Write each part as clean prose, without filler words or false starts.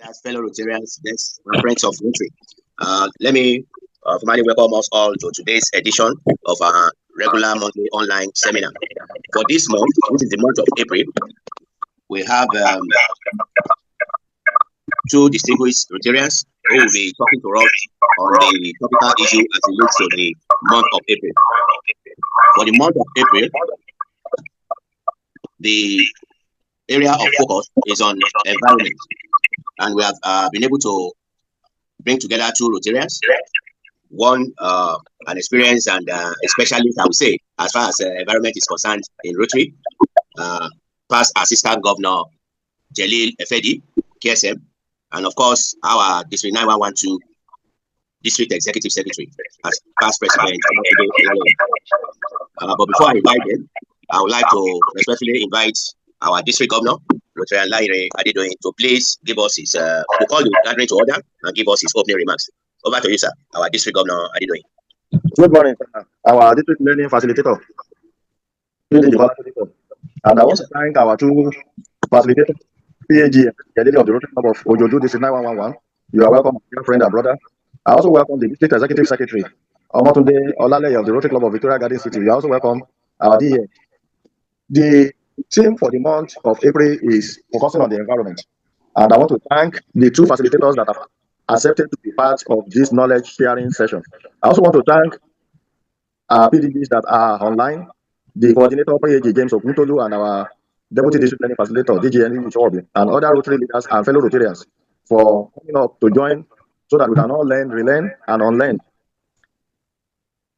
As fellow Rotarians, yes, and friends of Rotary. Let me formally welcome us all to today's edition of our regular monthly online seminar. For this month, which is the month of April, we have two distinguished Rotarians who will be talking to us on the topical issue as it relates to the month of April. For the month of April, the area of focus is on environment, and we have been able to bring together two Rotarians, one an experience and a specialist, I would say, as far as environment is concerned in Rotary, past Assistant Governor Jalil Efedi, KSM, and of course our District 9112 District Executive Secretary as past President. But before I invite them, I would like to respectfully invite our District Governor, Rotarian Laire Adedoyin, to please give us his, to call the gathering to order and give us his opening remarks. Over to you, sir, our District Governor Adedoyin. Good morning, sir. Our district learning facilitator. And I want to thank our two facilitators, PAG, the lady of the Rotary Club of Ojoju, District 9111. You are welcome, dear friend and brother. I also welcome the District Executive Secretary, Omotunde of the Rotary Club of Victoria Garden City. You are also welcome our DA. The theme for the month of April is focusing on the environment. And I want to thank the two facilitators that have accepted to be part of this knowledge sharing session. I also want to thank our PDBs that are online, the coordinator PAG James Omotunde and our Deputy District Learning Facilitator DGN and other Rotary leaders and fellow Rotarians for coming up to join so that we can all learn, relearn, and unlearn.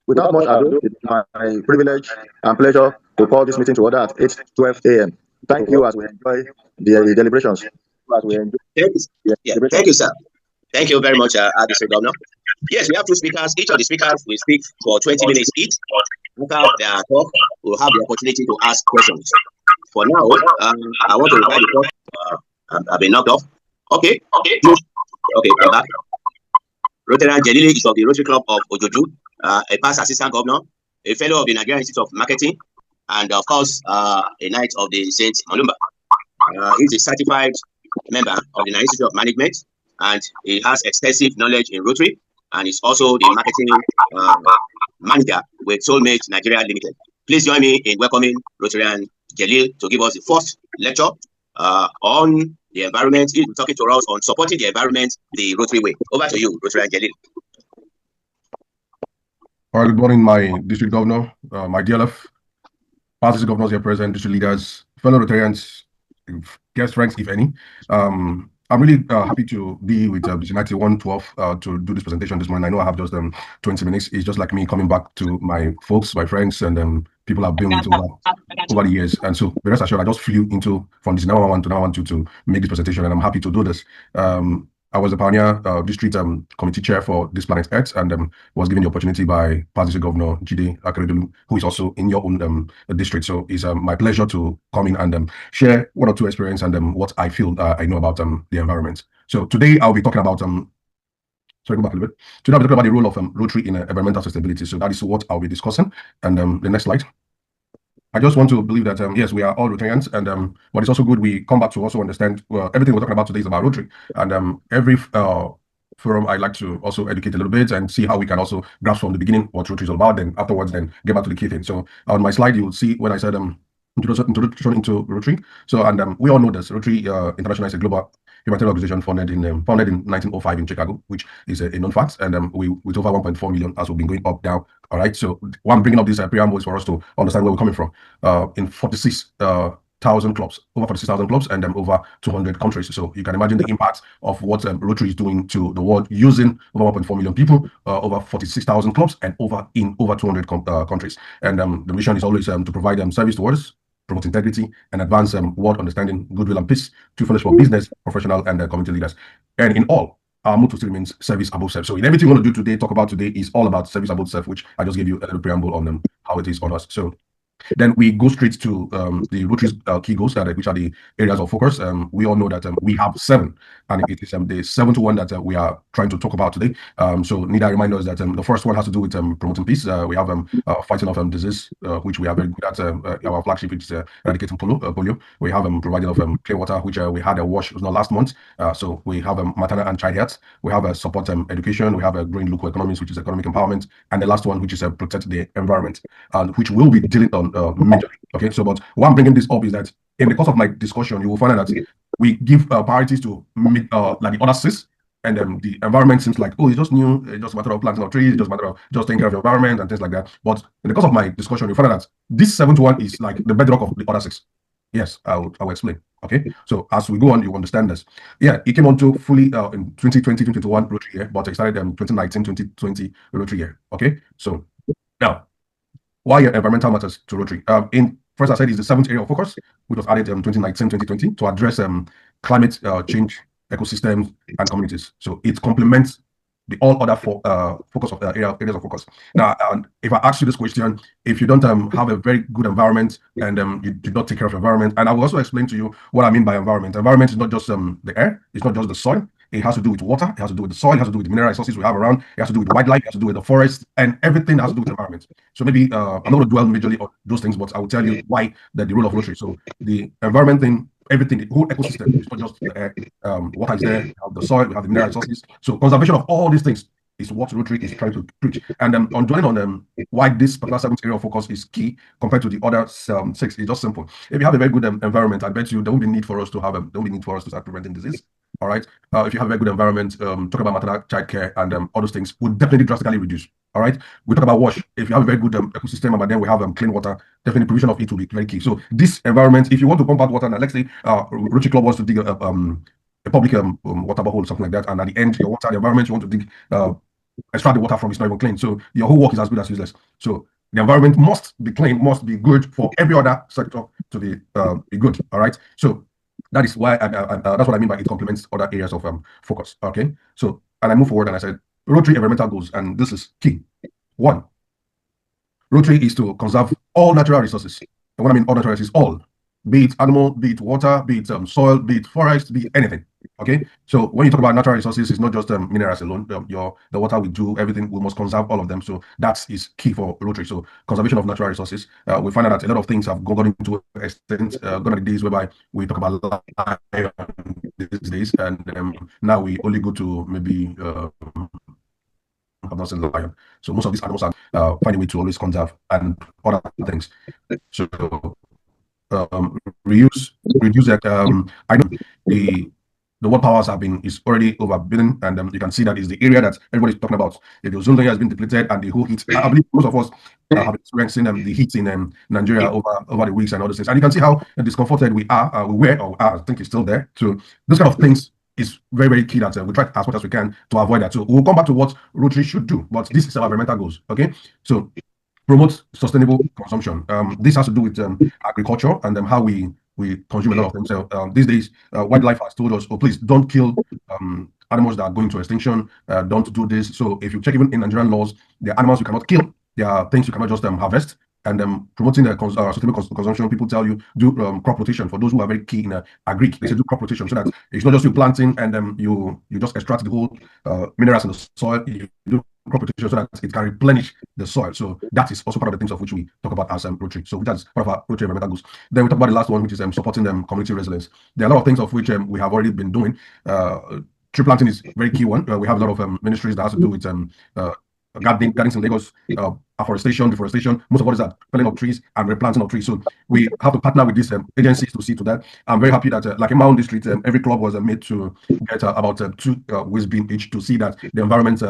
Without much ado, it's my privilege and pleasure to call this meeting to order at 8:12 a.m. Thank you as we enjoy the deliberations. Thank you, sir. Thank you very much, District Governor. Yes, we have two speakers. Each of the speakers will speak for 20 minutes each. After their talk, we'll have the opportunity to ask questions. For now, I want to invite the first. I've been knocked off. Okay. I'm back. Rotarian Jalil is of the Rotary Club of Ojoju, a past Assistant Governor, a fellow of the Nigerian Institute of Marketing, and of course, a Knight of the Saint Malumba. He's a certified member of the Nigerian Institute of Management, and he has extensive knowledge in Rotary, and is also the marketing manager with Soulmate Nigeria Limited. Please join me in welcoming Rotarian Jalil to give us the first lecture on the environment. He'll be talking to us on supporting the environment the Rotary way. Over to you, Rotarian Jalil. All right, good morning, my District Governor, my DLF, past District Governors here present, District leaders, fellow Rotarians, guest friends, if any. I'm really happy to be with District 9112 to do this presentation this morning. I know I have just 20 minutes. It's just like me coming back to my folks, my friends, and people I've been with over the years. And so, be rest assured, I just flew into from this 911 to 912 to make this presentation, and I'm happy to do this. I was the pioneer district committee chair for this Planet Earth, and was given the opportunity by past District Governor Jide Akeredolu, who is also in your own district. So it's my pleasure to come in and share one or two experience and what I feel I know about the environment. So today I'll be talking about sorry, go back a little bit. Today I'll be talking about the role of Rotary in environmental sustainability. So that is what I'll be discussing. And the next slide. I just want to believe that, yes, we are all Rotarians, and but it's also good we come back to also understand, well, everything we're talking about today is about Rotary. And every forum, I like to also educate a little bit and see how we can also grasp from the beginning what Rotary is all about, then afterwards, then get back to the key thing. So on my slide, you will see when I said introduction into Rotary. So, and we all know this, Rotary International is a global humanitarian organization founded in 1905 in Chicago, which is a known fact, and we with over 1.4 million as we've been going up now. All right, so why I'm bringing up this preamble is for us to understand where we're coming from. In 46,000 clubs, over 46,000 clubs, and over 200 countries. So you can imagine the impact of what Rotary is doing to the world, using over 1.4 million people, over 46,000 clubs, and over 200 countries. And the mission is always to provide service to others, promote integrity, and advance world understanding, goodwill, and peace to furnish for business, professional, and community leaders. And in all, our motto still remains service above self. So in everything we want to do today, talk about today, is all about service above self, which I just gave you a little preamble on how it is on us. So Then we go straight to the Rotary's key goals, which are the areas of focus. We all know that we have 7, and it is the 7th one that we are trying to talk about today. So need I remind us that the first one has to do with promoting peace. We have fighting of disease, which we are very good at. Our flagship is eradicating polio. We have providing of clean water, which we had a wash last month. So we have maternal and child health. We have support education. We have growing local economies, which is economic empowerment, and the last one, which is protect the environment, which we'll be dealing on majorly. Okay, so but why I'm bringing this up is that in the course of my discussion, you will find out that we give priorities to like the other 6, and the environment seems like, oh, it's just new, it's just a matter of planting of trees, it's just a matter of just taking care of the environment and things like that. But in the course of my discussion, you find out that this 7th one is like the bedrock of the other 6. Yes, I will explain. Okay, so as we go on, you understand this. Yeah, it came on to fully in 2020, 2021 Rotary year, but it started 2019, 2020 Rotary year. Okay, so now, why environmental matters to Rotary? In first, I said, is the 7th area of focus, which was added 2019, 2020 to address climate change, ecosystems, and communities. So it complements the all other focus of areas of focus. Now, if I ask you this question, if you don't have a very good environment and you do not take care of environment, and I will also explain to you what I mean by environment. Environment is not just the air, it's not just the soil. It has to do with water, it has to do with the soil, it has to do with the mineral resources we have around, it has to do with wildlife, it has to do with the forest, and everything has to do with environment. So maybe I'm not going to dwell majorly on those things, but I will tell you why the role of Rotary. So the environment thing, everything, the whole ecosystem, it's not just the air, water is there, we have the soil, we have the mineral resources. So conservation of all these things is what Rotary is trying to preach. And on dwelling on why this particular 7th area of focus is key compared to the other 6, it's just simple. If you have a very good environment, I bet you there won't be need for us to have there won't be need for us to start preventing disease. All right. If you have a very good environment, talk about maternal child care and all those things would definitely drastically reduce. All right. We talk about wash. If you have a very good ecosystem, and then we have clean water, definitely provision of it will be very key. So this environment, if you want to pump out water, now let's say Rotary Club wants to dig a public water borehole, something like that, and at the end, your water, the environment you want to dig, extract the water from is not even clean. So your whole work is as good as useless. So the environment must be clean, must be good for every other sector to be good. All right. So that is why that's what I mean by it complements other areas of focus. Okay, so and I move forward and I said Rotary environmental goals, and this is key. 1, Rotary is to conserve all natural resources. And what I mean all natural resources, all, be it animal, be it water, be it soil, be it forest, be it anything. Okay, so when you talk about natural resources, it's not just minerals alone. The water we do, everything, we must conserve all of them. So that is key for Rotary. So conservation of natural resources. We find out that a lot of things have gone into extent. Gone to the days whereby we talk about lion these days, and now we only go to maybe I've not seen the lion. So most of these animals are find a way to always conserve and other things. So reduce that. I know the world powers is already overbidden, and you can see that is the area that everybody's talking about. The ozone layer has been depleted, and the whole heat. I believe most of us have experienced the heat in Nigeria over the weeks and all those things, and you can see how discomforted we are. We were, or are, I think it's still there. So those kind of things is very, very key that we try as much as we can to avoid that. So we'll come back to what Rotary should do, but this is our environmental goals. Okay, so promote sustainable consumption. This has to do with agriculture and how we consume a lot of things. So these days, wildlife has told us, oh, please don't kill animals that are going to extinction. Don't do this. So if you check even in Nigerian laws, there are animals you cannot kill. There are things you cannot just harvest. And promoting the sustainable consumption, people tell you do crop rotation. For those who are very key in agri, they say do crop rotation so that it's not just you planting and you just extract the whole minerals in the soil. You do crop rotation so that it can replenish the soil. So that is also part of the things of which we talk about as Rotary. So that's part of our Rotary environmental goals. Then we talk about the last one, which is supporting community resilience. There are a lot of things of which we have already been doing. Tree planting is a very key one. We have a lot of ministries that has to do with gardens in Lagos, afforestation, deforestation. Most of what is that felling of trees and replanting of trees. So we have to partner with these agencies to see to that. I'm very happy that like in my own district, every club was made to get about 2 waste bin each to see that the environment.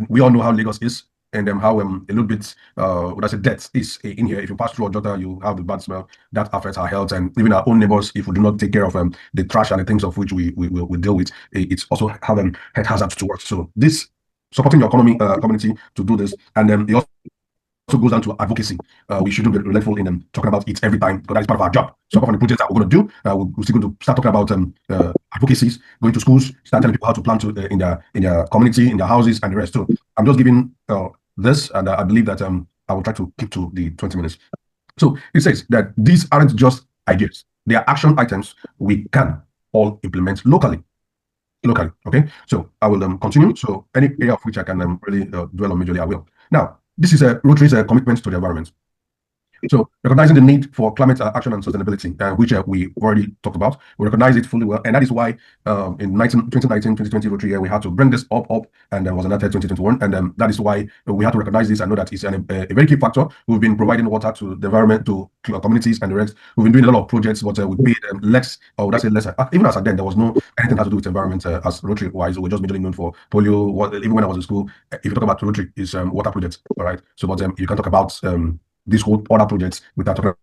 We all know how Lagos is. And how a little bit, what I say, death is in here. If you pass through Ojota, you have the bad smell. That affects our health and even our own neighbors. If we do not take care of the trash and the things of which we deal with, it's also have health hazards to work. So this supporting your community to do this, and then it also goes down to advocacy. We shouldn't be relentless in talking about it every time, but that is part of our job. So apart from the projects that we're going to do, we're still going to start talking about advocacies, going to schools, start telling people how to plant in their community, in their houses, and the rest. So I'm just giving this, and I believe that I will try to keep to the 20 minutes. So it says that these aren't just ideas; they are action items we can all implement locally. Okay, so I will continue. So any area of which I can really dwell on majorly, I will. Now, this is a Rotary's commitment to the environment. So recognizing the need for climate action and sustainability, which we already talked about, we recognize it fully well, and that is why in 2019-2020 Rotary year we had to bring this up, and was enacted 2021, and that is why we had to recognize this and know that it's a very key factor. We've been providing water to the environment, to communities and the rest. We've been doing a lot of projects, but we paid less, or would I say less? Even as at then, there was no anything that had to do with environment as Rotary wise. We're just majorly known for polio. Even when I was in school, if you talk about Rotary, it's water projects, all right. So, but you can talk about these whole other projects without talking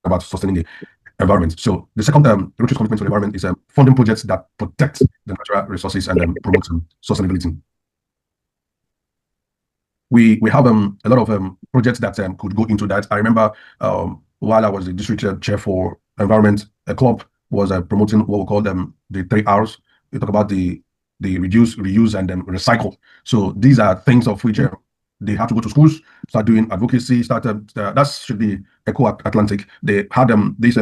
about sustaining the environment. So the second Rotary's commitment to the environment is funding projects that protect the natural resources and promote sustainability. We have a lot of projects that could go into that. I remember while I was the district chair for environment, a club was promoting what we call the 3 R's. We talk about the reduce, reuse, and recycle. So these are things of which they had to go to schools, start doing advocacy, that should be Eco Atlantic. They had these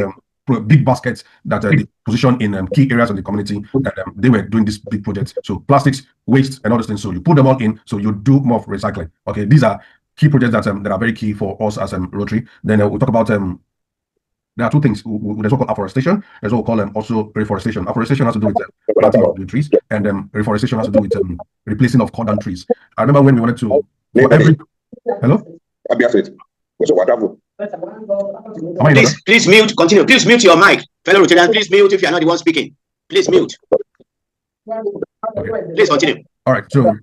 big baskets that they position in key areas of the community, and they were doing these big projects. So plastics, waste, and all those things. So you put them all in, so you do more of recycling. Okay, these are key projects that are very key for us as Rotary. Then we'll talk about there are two things. There's what called afforestation. There's what we call also reforestation. Afforestation has to do with planting of new trees, and reforestation has to do with replacing of cordon trees. I remember when we wanted to for every hello. Please mute. Continue. Please mute your mic, fellow Rotarians. Please mute if you are not the one speaking. Please mute. Okay. Please continue. All right. So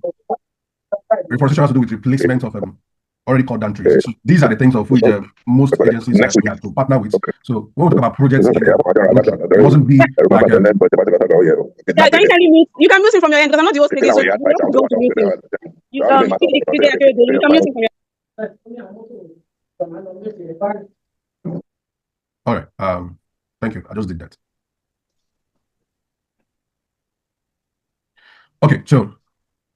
reforestation has to do with replacement of already cut down trees. So these are the things of which most agencies we have to partner with. So when we talk about projects, it wasn't be like can you mute? You can mute it from your end because I'm not the host again. So you don't to mute him. You can mute it from your end. All right. Thank you. I just did that. Okay. So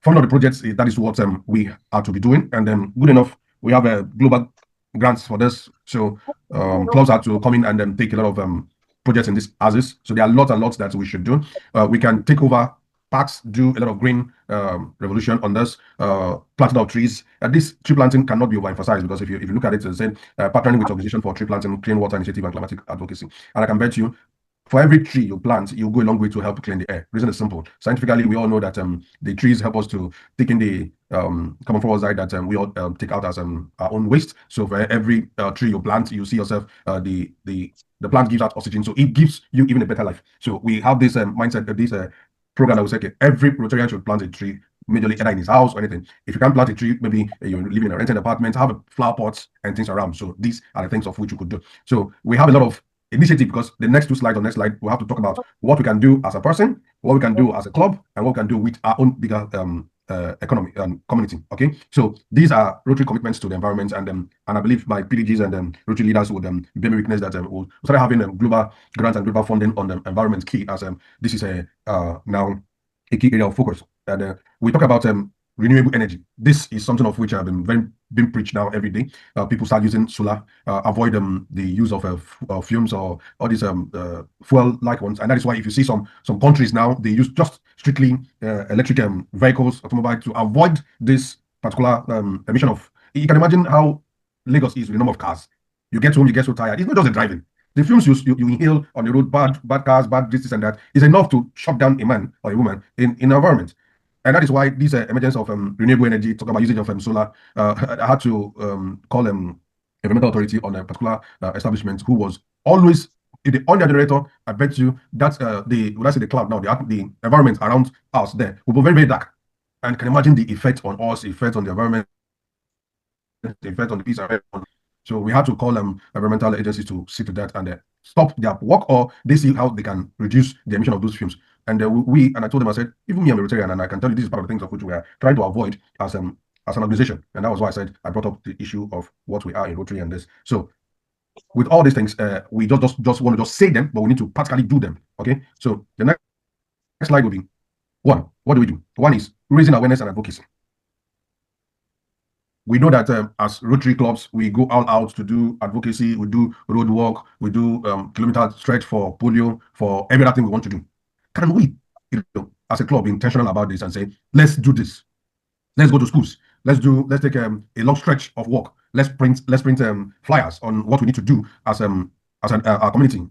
funding of the projects, that is what we are to be doing, and then good enough. We have global grants for this, so clubs have to come in and take a lot of projects in this as. So there are lots and lots that we should do. We can take over parks, do a lot of green revolution on this, planting of trees. This tree planting cannot be overemphasized, because if you look at it, it's saying partnering with organization for tree planting, clean water initiative, and climatic advocacy. And I can bet you, for every tree you plant, you go a long way to help clean the air. Reason is simple. Scientifically, we all know that the trees help us to take in the carbon dioxide that we all take out as our own waste. So for every tree you plant, you see yourself the plant gives out oxygen, so it gives you even a better life. So we have this mindset, this program that will say, okay, every Rotarian should plant a tree, majorly either in his house or anything. If you can't plant a tree, maybe you're living in a rented apartment, have a flower pots and things around. So these are the things of which you could do. So we have a lot of initiative, because the next 2 slides on next slide, we'll have to talk about what we can do as a person, what we can do as a club, and what we can do with our own bigger economy and community. Okay, so these are Rotary commitments to the environment, and I believe my PDGs and Rotary leaders would bear me witness that we'll start having global grants and global funding on the environment key, as this is now a key area of focus. And we talk about renewable energy. This is something of which I've been preached now every day. People start using solar, avoid the use of fumes or all these fuel-like ones, and that is why if you see some countries now, they use just strictly electric vehicles, automobile, to avoid this particular emission of. You can imagine how Lagos is with the number of cars. You get home, you get so tired. It's not just the driving. The fumes you inhale on the road, bad cars, bad this and that, is enough to shut down a man or a woman in an environment. And that is why this emergence of renewable energy, talk about usage of solar, I had to call environmental authority on a particular establishment who was always on the generator. I bet you that the cloud now, the environment around us there will be very, very dark. And can imagine the effect on us, effect on the environment, the effect on the peace. So we had to call environmental agencies to see to that and stop their work, or they see how they can reduce the emission of those fumes. And I told them, I said, even me, I'm a Rotarian, and I can tell you this is part of the things of which we are trying to avoid as an organization. And that was why I said I brought up the issue of what we are in Rotary and this. So with all these things, we just want to just say them, but we need to practically do them. Okay. So the next slide will be 1. What do we do? 1 is raising awareness and advocacy. we know that as Rotary clubs, we go all out to do advocacy, we do road work, we do kilometer stretch for polio, for every other thing we want to do. Can we, as a club, be intentional about this and say, let's do this? Let's go to schools. Let's take a long stretch of work. Let's print flyers on what we need to do as our community.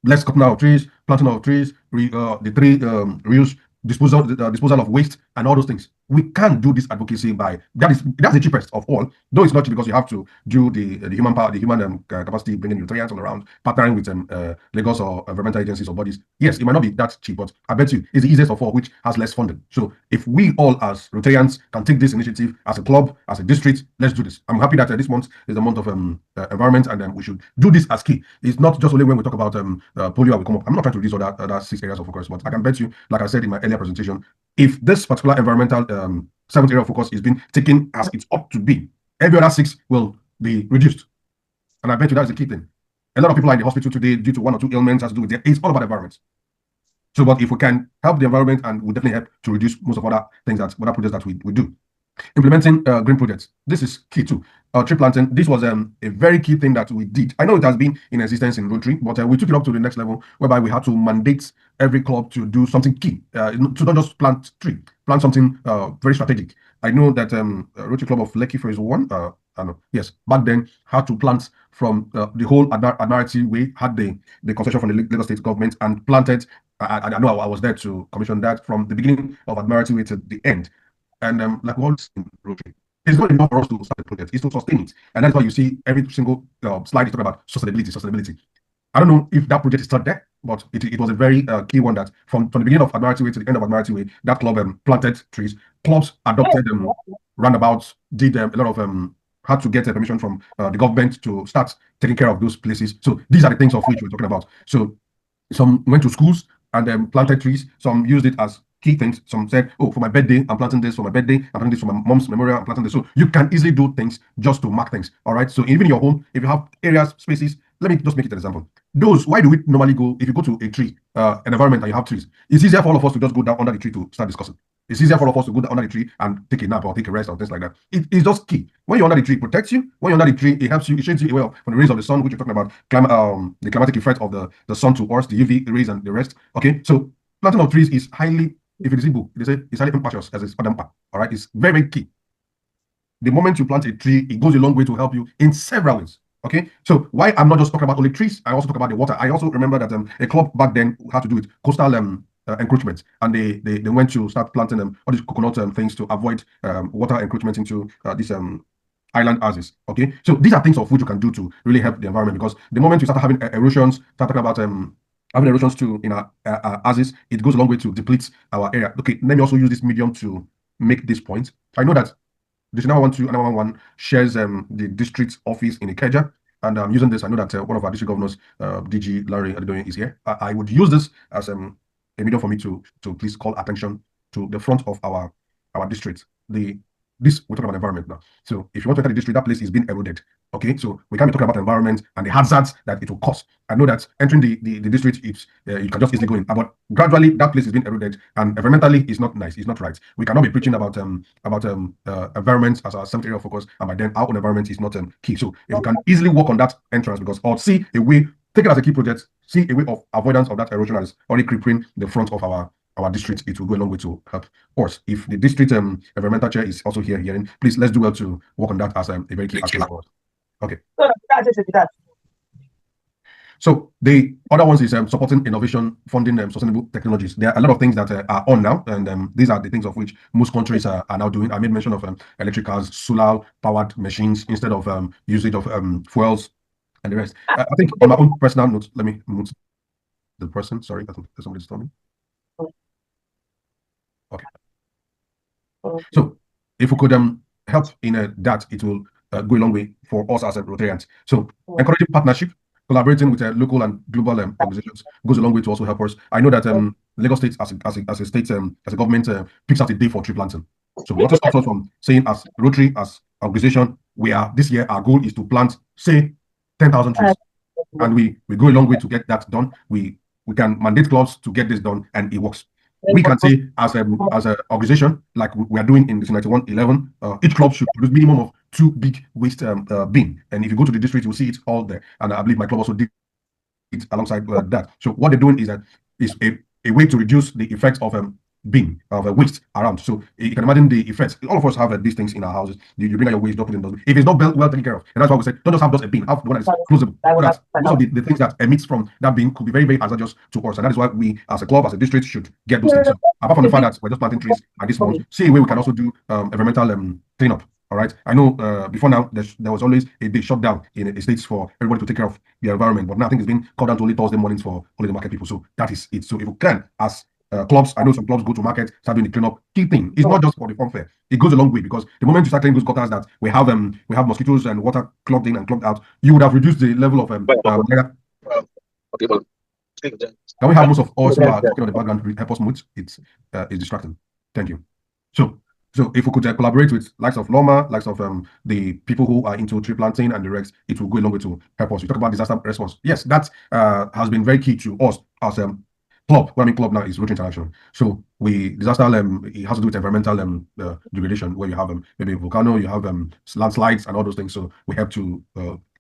Let's cut down trees, planting of trees, the tree reuse, disposal of waste, and all those things. We can do this advocacy by that's the cheapest of all. Though it's not cheap because you have to do the human power, the human capacity, bringing nutrients all around, partnering with Lagos or environmental agencies or bodies. Yes, it might not be that cheap, but I bet you it's the easiest of all, which has less funding. So if we all as Rotarians can take this initiative as a club, as a district, let's do this. I'm happy that this month is the month of environment, and we should do this as key. It's not just only when we talk about polio will come up. I'm not trying to reduce other 6 areas of focus, but I can bet you, like I said in my earlier presentation, if this particular environmental 7th area of focus is being taken as it's ought to be, every other 6 will be reduced. And I bet you that's the key thing. A lot of people are in the hospital today due to 1 or 2 ailments has to do with it. It's all about the environment. So, but if we can help the environment, and we definitely help to reduce most of other things other projects that we do. Implementing green projects. This is key too. Tree planting. This was a very key thing that we did. I know it has been in existence in Rotary, but we took it up to the next level, whereby we had to mandate every club to do something key, to not just plant tree, plant something very strategic. I know that Rotary Club of Lekki Phase 1, yes, back then had to plant from the whole Admiralty Way, had the concession from the Lagos State government, and planted. I know I was there to commission that from the beginning of Admiralty Way to the end. And like we all in Rotary, it's not enough for us to start the project, it's to sustain it. And that's why you see every single slide is talking about sustainability. I don't know if that project is still there, but it was a very key one that from the beginning of Admiralty Way to the end of Admiralty Way, that club planted trees. Clubs adopted roundabouts, did a lot of had to get permission from the government to start taking care of those places. So these are the things of which we're talking about. So some went to schools and planted trees. Some used it as key things. Some said, oh, for my birthday, I'm planting this. For my birthday, I'm planting this. For my mom's memorial, I'm planting this. So you can easily do things just to mark things. All right. So even in your home, if you have areas, spaces, let me just make it an example. Why do we normally go, if you go to a tree, an environment and you have trees, it's easier for all of us to just go down under the tree to start discussing. It's easier for all of us to go down under the tree and take a nap or take a rest or things like that. It's just key. When you're under the tree, it protects you. When you're under the tree, it helps you. It shades you away from the rays of the sun, which you're talking about, the climatic effect of the sun to us, the UV rays and the rest. Okay. So planting of trees is highly, if it is Igbo, they say it's highly impatious as it's Odampa. All right, it's very, very key. The moment you plant a tree, it goes a long way to help you in several ways. Okay, so why I'm not just talking about only trees, I also talk about the water. I also remember that a club back then had to do with coastal encroachment, and they went to start planting all these coconut things to avoid water encroachment into these island houses. Okay, so these are things of which you can do to really help the environment, because the moment you start having erosions, start talking about having erosions too in our houses, it goes a long way to deplete our area. Okay, let me also use this medium to make this point. I know that District 912 and 911 shares the district office in Ikeja, and using this, I know that one of our district governors, DG Larry Adedoyin, is here. I would use this as a medium for me to please call attention to the front of our district. We're talking about environment now. So if you want to enter the district, that place is being eroded. Okay, so we can't be talking about environment and the hazards that it will cause. I know that entering the district, it's you can just easily go in, but gradually that place is being eroded, and environmentally it's not nice, it's not right. We cannot be preaching about environment as our 7th area of focus, and by then our own environment is not key. So if we can easily work on that entrance, or see a way, take it as a key project, see a way of avoidance of that erosion that is already creeping the front of our district, it will go a long way to help us. If the district environmental chair is also hearing, please let's do well to work on that as a very key action for us. Okay. So the other ones is supporting innovation, funding sustainable technologies. There are a lot of things that are on now, and these are the things of which most countries are now doing. I made mention of electric cars, solar powered machines instead of usage of fuels and the rest. I think on my own personal note, let me mute the person. Sorry, I think somebody's telling me. Okay. So if we could help in that, it will go a long way for us as Rotarians. So encouraging partnership, collaborating with local and global organizations goes a long way to also help us. I know that Lagos State as a state, as a government, picks out a day for tree planting. So what stops us from saying as Rotary, as organization, this year our goal is to plant, say, 10,000 trees, and we go a long way to get that done. We can mandate clubs to get this done, and it works. We can say as an organization, like we are doing in the 9111, each club should produce minimum of 2 big waste bin. And if you go to the district, you'll see it all there. And I believe my club also did it alongside that. So what they're doing is that is a way to reduce the effects of bin of waste around. So you can imagine the effects. All of us have these things in our houses. You bring out your waste, don't put it in those. If it's not well taken care of, and that's why we said don't just have just a bin, have one that is closable. So that most of the things that emits from that bin could be very, very hazardous to us. And that is why we as a club, as a district, should get those things. So apart from the fact that we're just planting trees at this point, see a way we can also do environmental cleanup. All right. I know before now there was always a big shutdown in the states for everybody to take care of the environment, but now I think it's been cut down to only Thursday mornings for only the market people. So that is it. So if we can, as clubs, I know some clubs go to market, start doing the cleanup. Key thing is not just for the fun fair. It goes a long way because the moment you start cleaning those gutters that we have mosquitoes and water clogged in and clogged out, you would have reduced the level of Okay, well, Can we have most of us who are talking on the background help us mute? It's distracting. Thank you. So if we could collaborate with likes of Loma, likes of the people who are into tree planting and the Rex, it will go a long way to help us. We talk about disaster response. Yes, that has been very key to us as club. What I mean club now is Rotary International. So disaster it has to do with environmental degradation, where you have maybe volcano, you have landslides and all those things. So we have to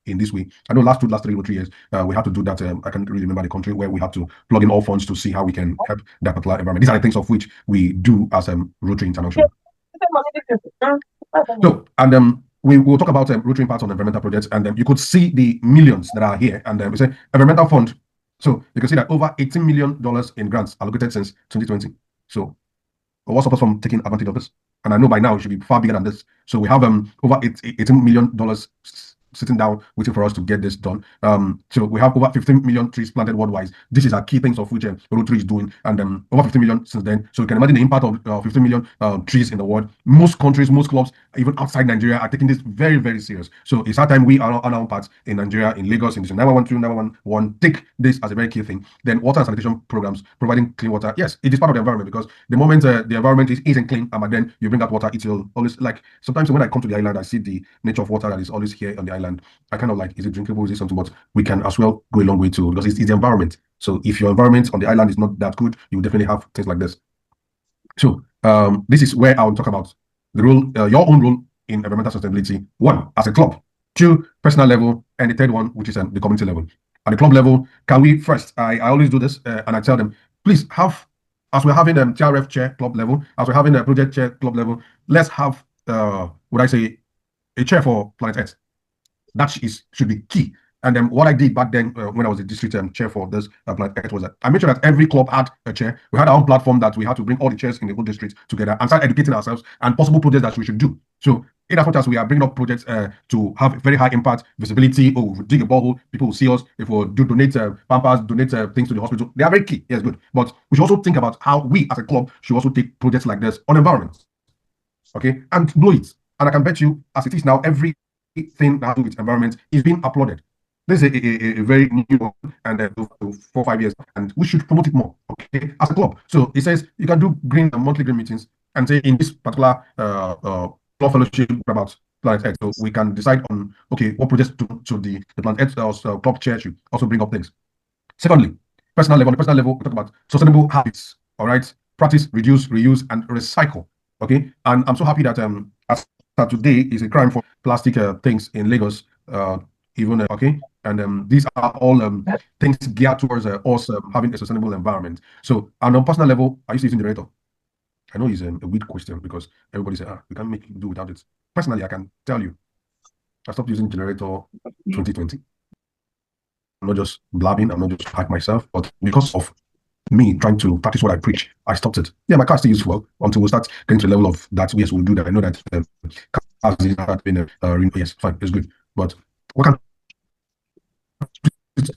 in this way. I know last 3 or 3 years we had to do that. I can't really remember the country where we had to plug in all funds to see how we can help that particular environment. These are the things of which we do as Rotary International. So, and we will talk about Rotary parts on environmental projects, and you could see the millions that are here. And we say environmental fund. So you can see that over $18 million in grants allocated since 2020. So what's up from taking advantage of this? And I know by now it should be far bigger than this. So we have over $18 million sitting down waiting for us to get this done. So we have over 15 million trees planted worldwide. This is our key things of which Rotary is doing, and over 50 million since then. So you can imagine the impact of 15 million trees in the world. Most countries, most clubs, even outside Nigeria, are taking this very, very serious. So it's our time we are on our part in Nigeria, in Lagos, in the 912, 911, take this as a very key thing. Then water and sanitation programs, providing clean water. Yes, it is part of the environment, because the moment the environment isn't clean, and then you bring out water, it will always, like, sometimes when I come to the island, I see the nature of water that is always here on the island. I kind of like, is it drinkable, is it something? But we can as well go a long way too, because it's the environment. So if your environment on the island is not that good, you will definitely have things like this. So this is where I'll talk about the role, your own role in environmental sustainability. 1, as a club. 2, personal level, and the 3rd one, which is the community level. At the club level, can we first? I always do this, and I tell them, please have, as we're having TRF chair club level, as we're having a project chair club level, let's have would I say a chair for Planet Earth. That should be key. And then what I did back then when I was the district chair for this Planet Earth was that I made sure that every club had a chair. We had our own platform that we had to bring all the chairs in the whole district together and start educating ourselves and possible projects that we should do. So in as much as we are bringing up projects to have very high impact, visibility, or we dig a borehole, people will see us. If we do donate pampers, donate things to the hospital, they are very key. Yes, good. But we should also think about how we as a club should also take projects like this on environment. Okay, and blow it. And I can bet you, as it is now, every thing that has to do with environment is being applauded. This is a very new one, and 4 or 5 years, and we should promote it more, okay, as a club. So it says you can do monthly green meetings and say in this particular club fellowship about Planet Earth, so we can decide on, okay, what projects to the Planet Earth club chair should also bring up things. Secondly, personal level. On the personal level, we talk about sustainable habits. All right, practice, reduce, reuse, and recycle. Okay, and I'm so happy that as today is a crime for plastic things in Lagos, even okay, and these are all things geared towards us having a sustainable environment. So, and on personal level, I used to use generator. I know it's a weird question because everybody says, we can't make do without it. Personally, I can tell you, I stopped using generator 2020. I'm not just blabbing, I'm not just hype myself, but because of me trying to practice what I preach, I stopped it. Yeah, my car still uses fuel until we start getting to the level of that. Yes, we'll do that. I know that cars have been yes, fine, it's good. But what can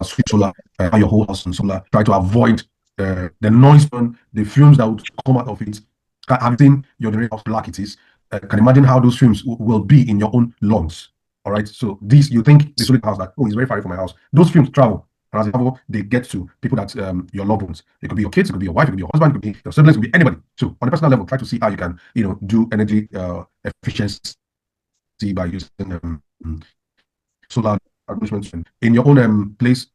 switch solar, your whole house on solar, try to avoid the noise and the fumes that would come out of it. Have seen your generator, how black it is. Can imagine how those fumes will be in your own lungs. All right. So these, you think the solar house that, oh, it's very far from my house. Those fumes travel. And as they travel, they get to people that your loved ones. It could be your kids, it could be your wife, it could be your husband, it could be your siblings, it could be anybody. So on a personal level, try to see how you can, do energy efficiency by using solar arrangements in your own place.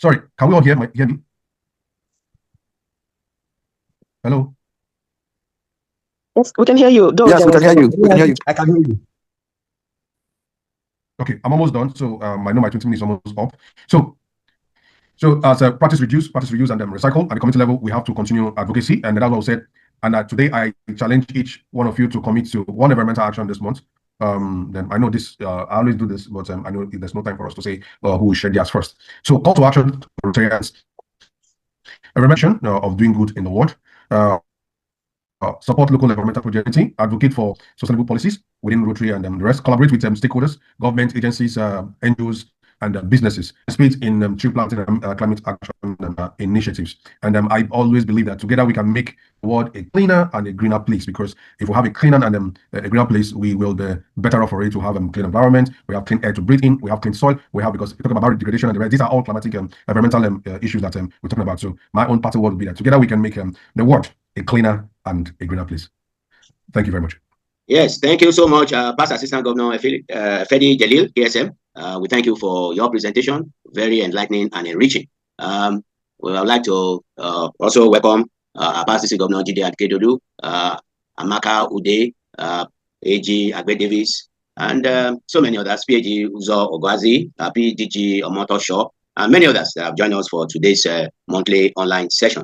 Sorry, can we all hear me? Hello? Yes, we can hear you. Yes, we can hear you. We can hear you. I can hear you. Okay, I'm almost done. So I know my 20 minutes is almost up. So as a practice reduce, and recycle at the community level, we have to continue advocacy, and that's what I said. And today I challenge each one of you to commit to one environmental action this month. Then I know this, I always do this, but I know there's no time for us to say who will share theirs first. So call to action to Rotarians, a remention of doing good in the world. Support local environmental projects, advocate for sustainable policies within Rotary and the rest, collaborate with stakeholders, government agencies, NGOs, and businesses, participate in tree planting and climate action initiatives. And I always believe that together we can make the world a cleaner and a greener place, because if we have a cleaner and a greener place, we will be better off for it to have a clean environment. We have clean air to breathe in, we have clean soil, we have, because we're talking about degradation and the rest, these are all climatic environmental issues that we're talking about. So my own party word would be that together we can make the world a cleaner and a greener place. Thank you very much. Yes, thank you so much, Past Assistant Governor Efedi Jalil, KSM. We thank you for your presentation, very enlightening and enriching. We would like to also welcome our Past Assistant Governor Jide Akedodu, Amaka Ude, AG Agbe Davis, and so many others, PAG Uzo Ogwazi, PDG Omoto Shaw, and many others that have joined us for today's monthly online session.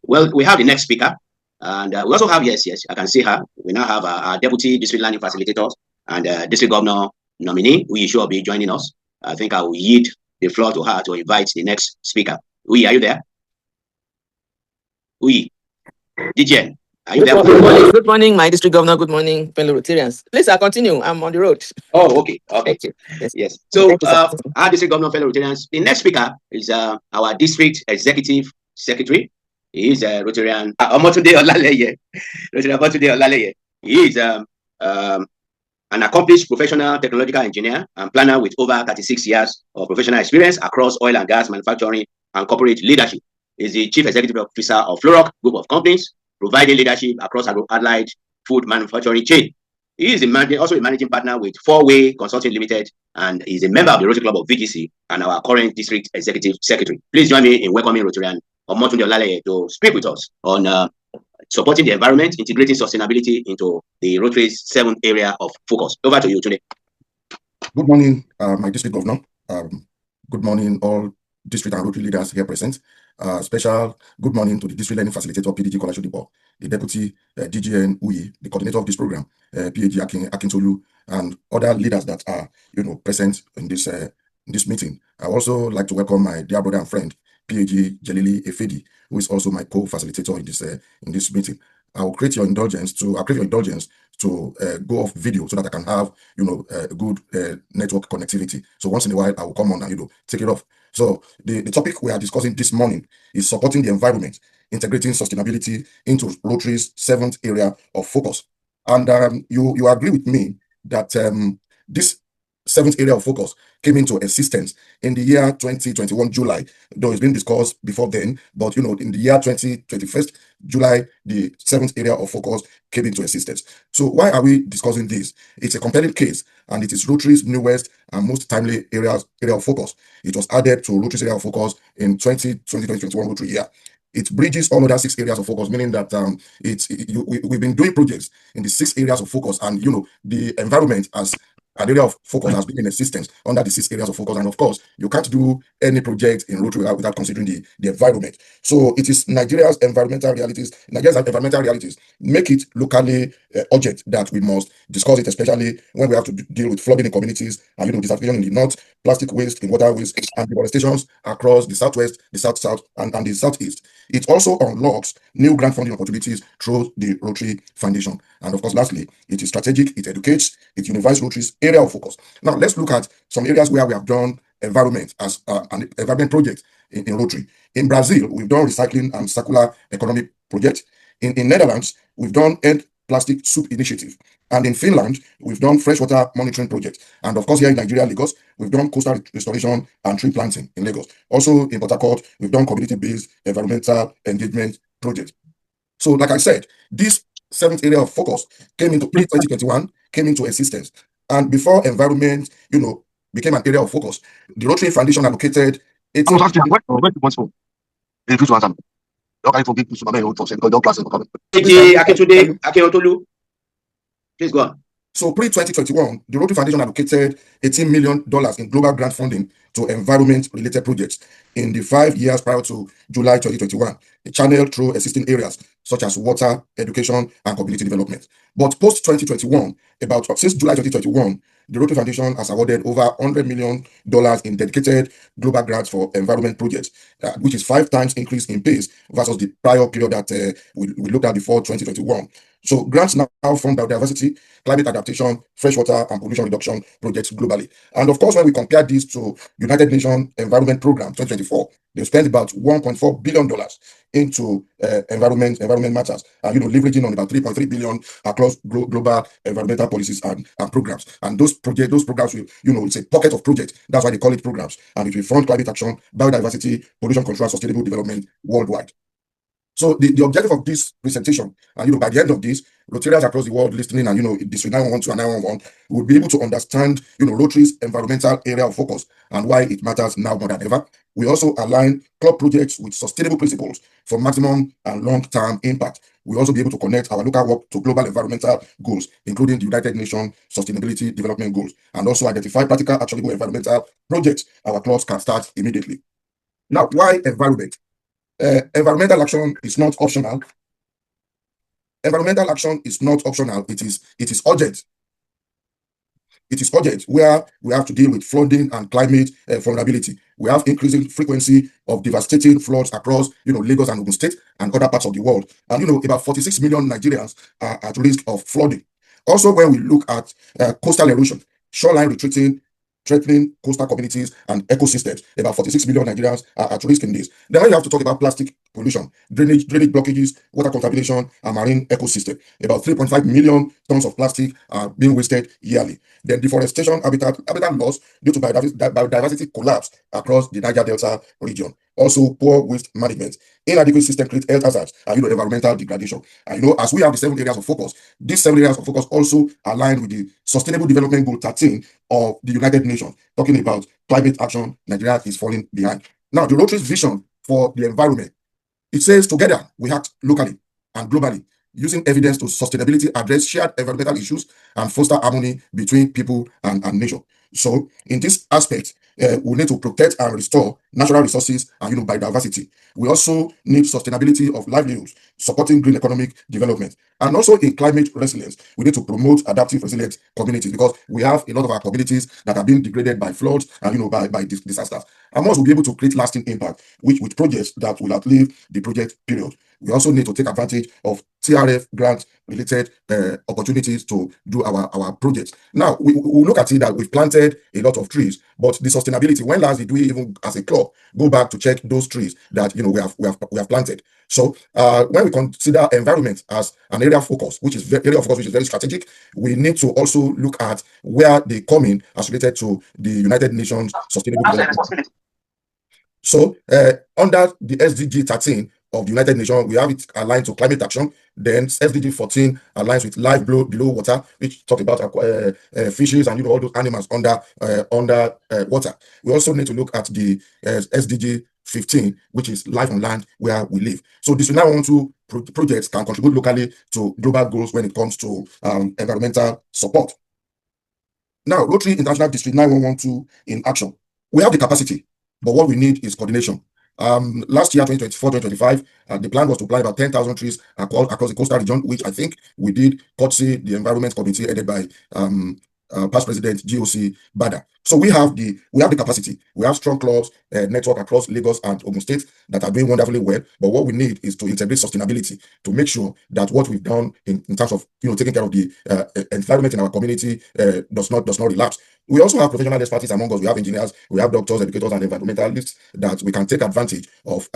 Well, we have the next speaker. And we also have, yes, I can see her. We now have our Deputy District Learning Facilitators and District Governor nominee, who will be joining us. I think I will yield the floor to her to invite the next speaker. Uyi, are you there? Uyi, DJ, are you there? Good morning, my District Governor. Good morning, fellow Rotarians. Please, I'll continue. I'm on the road. Oh, okay. Thank you. Yes. So, our District Governor, fellow Rotarians, the next speaker is our District Executive Secretary. He is a Rotarian, Omotunde Olaleye. Omotunde Olaleye. He is an accomplished professional technological engineer and planner with over 36 years of professional experience across oil and gas manufacturing and corporate leadership. He is the Chief Executive Officer of Florock Group of Companies, providing leadership across allied food manufacturing chain. He is also a managing partner with 4-Way Consulting Limited, and is a member of the Rotary Club of VGC and our current District Executive Secretary. Please join me in welcoming Rotarian Omotunde Olaleye to speak with us on supporting the environment, integrating sustainability into the Rotary's 7th area of focus. Over to you, Tunde. Good morning, my District Governor. Good morning, all District and Rotary leaders here present. Special good morning to the District Learning Facilitator, PDG Kolashodipo, the Deputy DGN Uyi, the coordinator of this program, PAG Akintolu, and other leaders that are present in this meeting. I also like to welcome my dear brother and friend, PAG Jalili Efedi, who is also my co-facilitator in this meeting. I'll create your indulgence to go off video so that I can have a good network connectivity. So once in a while I will come on and take it off. So the topic we are discussing this morning is supporting the environment, integrating sustainability into Rotary's 7th area of focus. And you agree with me that this 7th area of focus came into existence in the year 2021 July, though it's been discussed before then, but in the year 2021 July, the 7th area of focus came into existence. So why are we discussing this? It's a compelling case, and it is Rotary's newest and most timely area of focus. It was added to Rotary's area of focus in 2021 Rotary year. It bridges all other 6 areas of focus, meaning that we've been doing projects in the 6 areas of focus, and the environment as an area of focus has been in existence under the 6 areas of focus. And of course, you can't do any project in Rotary without considering the environment. So it is Nigeria's environmental realities make it locally urgent that we must discuss it, especially when we have to deal with flooding in communities and desertification in the north, plastic waste in waterways, and deforestations across the southwest, the south and the southeast. It also unlocks new grant funding opportunities through the Rotary Foundation. And of course, lastly, it is strategic, it educates, it unifies Rotary's area of focus. Now, let's look at some areas where we have done environment as an environment project in Rotary. In Brazil, we've done recycling and circular economy project. In Netherlands, we've done End Plastic Soup Initiative. And in Finland, we've done freshwater monitoring project. And of course, here in Nigeria, Lagos, we've done coastal restoration and tree planting in Lagos. Also in Port Harcourt, we've done community-based environmental engagement project. So like I said, this 7th area of focus came into 2021, came into existence. And before environment, became an area of focus, the Rotary Foundation allocated It's I'm asking what you want for. If you want something, okay, for people to make your because don't class Akinotolu, please go on. So pre-2021, the Rotary Foundation allocated $18 million in global grant funding to environment-related projects in the 5 years prior to July 2021, channeled through existing areas such as water, education, and community development. But post-2021, since July 2021, the Rotary Foundation has awarded over $100 million in dedicated global grants for environment projects, which is 5 times increase in pace versus the prior period that we looked at before 2021. So grants now fund biodiversity, climate adaptation, freshwater, and pollution reduction projects globally. And of course, when we compare this to United Nations Environment Program 2024, they spent about $1.4 billion into environment matters, and leveraging on about 3.3 billion across global environmental policies and programs. And those programs will, it's a pocket of projects. That's why they call it programs, and it will fund climate action, biodiversity, pollution control, and sustainable development worldwide. So the objective of this presentation, and by the end of this, Rotarians across the world listening, and District 911 and 911 will be able to understand, Rotary's environmental area of focus and why it matters now more than ever. We also align club projects with sustainable principles for maximum and long-term impact. We'll also be able to connect our local work to global environmental goals, including the United Nations Sustainability Development Goals, and also identify practical, actionable environmental projects our clubs can start immediately. Now, why environment? Environmental action is not optional. Environmental action is not optional. It is urgent. It is urgent, where we have to deal with flooding and climate vulnerability. We have increasing frequency of devastating floods across, Lagos and Ogun State and other parts of the world. And, about 46 million Nigerians are at risk of flooding. Also, when we look at coastal erosion, shoreline retreating, threatening coastal communities and ecosystems, about 46 million Nigerians are at risk in this. Then you have to talk about plastic pollution, drainage blockages, water contamination, and marine ecosystem. About 3.5 million tons of plastic are being wasted yearly. Then deforestation, habitat loss due to biodiversity collapse across the Niger Delta region. Also, poor waste management, inadequate system create health hazards, and environmental degradation. And as we have the 7 areas of focus, these 7 areas of focus also align with the Sustainable Development Goal 13 of the United Nations, talking about climate action. Nigeria is falling behind. Now, the Rotary's vision for the environment, it says together we act locally and globally, using evidence to sustainability, address shared environmental issues, and foster harmony between people and nature. So, in this aspect, we need to protect and restore natural resources and biodiversity. We also need sustainability of livelihoods, supporting green economic development, and also in climate resilience, we need to promote adaptive resilient communities, because we have a lot of our communities that are being degraded by floods and by disasters. And once we'll be able to create lasting impact with projects that will outlive the project period. We also need to take advantage of TRF grant related opportunities to do our projects. Now, we look at it that we've planted a lot of trees, but the sustainability, when last did we even as a club go back to check those trees that we have planted? So when we consider environment as an area of focus, which is very strategic, we need to also look at where they come in as related to the United Nations Sustainable Development. So under the SDG 13 of the United Nations, we have it aligned to climate action. Then SDG 14 aligns with life below water, which talk about fishes and all those animals under water. We also need to look at the SDG 15, which is life on land where we live. So this 912 projects can contribute locally to global goals when it comes to environmental support. Now, Rotary International District 9112 in action. We have the capacity, but what we need is coordination. Last year, 2024-2025, the plan was to plant about 10,000 trees across the coastal region, which I think we did, courtesy the Environment Committee headed by past President GOC Bada. So we have the capacity. We have strong clubs network across Lagos and Ogun State that are doing wonderfully well. But what we need is to integrate sustainability to make sure that what we've done in terms of taking care of the environment in our community does not relapse. We also have professional expertise among us. We have engineers, we have doctors, educators, and environmentalists that we can take advantage of